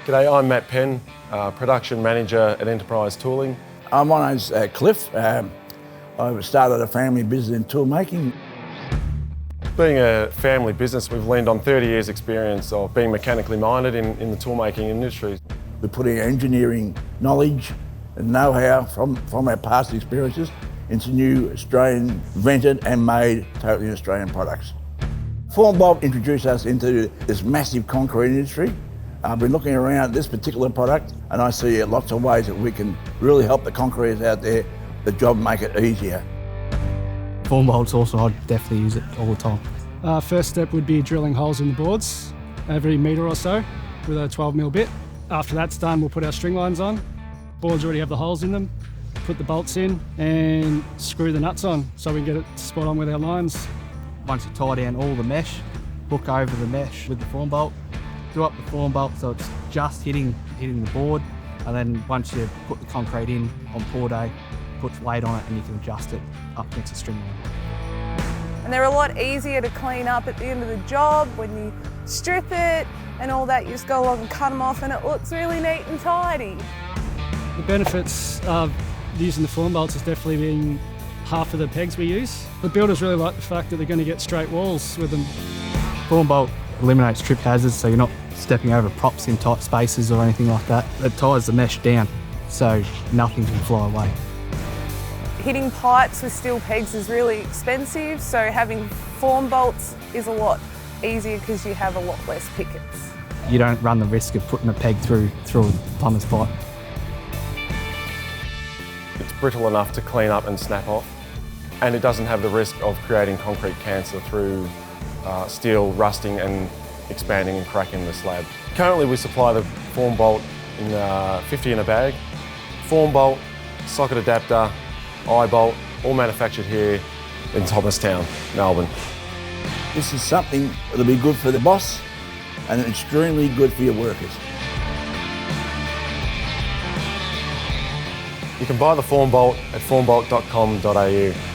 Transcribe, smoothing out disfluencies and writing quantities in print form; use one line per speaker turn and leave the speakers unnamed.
G'day, I'm Matt Penn, Production Manager at Enterprise Tooling.
My name's Cliff. I started a family business in tool making.
Being a family business, we've leaned on 30 years' experience of being mechanically minded in the tool making industry.
We're putting engineering knowledge and know-how from our past experiences into new Australian invented and made totally Australian products. Formbolt introduced us into this massive concrete industry. I've been looking around at this particular product and I see lots of ways that we can really help the concreters out there, the job, make it easier.
Formbolt's also, I'd definitely use it all the time.
First step would be drilling holes in the boards every metre or so with a 12mm bit. After that's done, we'll put our string lines on. Boards already have the holes in them. Put the bolts in and screw the nuts on so we can get it spot on with our lines.
Once you tie down all the mesh, hook over the mesh with the Formbolt, do up the Formbolt so it's just hitting the board, and then once you put the concrete in on pour day, put weight on it and you can adjust it up against the string line.
And they're a lot easier to clean up at the end of the job. When you strip it and all that, you just go along and cut them off and it looks really neat and tidy.
The benefits of using the Formbolts is definitely being half of the pegs we use. The builders really like the fact that they're going to get straight walls with them.
Formbolt eliminates trip hazards, so you're not stepping over props in tight spaces or anything like that. It ties the mesh down so nothing can fly away.
Hitting pipes with steel pegs is really expensive, so having Formbolts is a lot easier because you have a lot less pickets.
You don't run the risk of putting a peg through a plumber's pipe.
It's brittle enough to clean up and snap off, and it doesn't have the risk of creating concrete cancer through steel rusting and expanding and cracking the slab. Currently we supply the Formbolt in 50 in a bag. Formbolt, socket adapter, eye bolt, all manufactured here in Thomastown, Melbourne.
This is something that'll be good for the boss and extremely good for your workers.
You can buy the Formbolt at formbolt.com.au.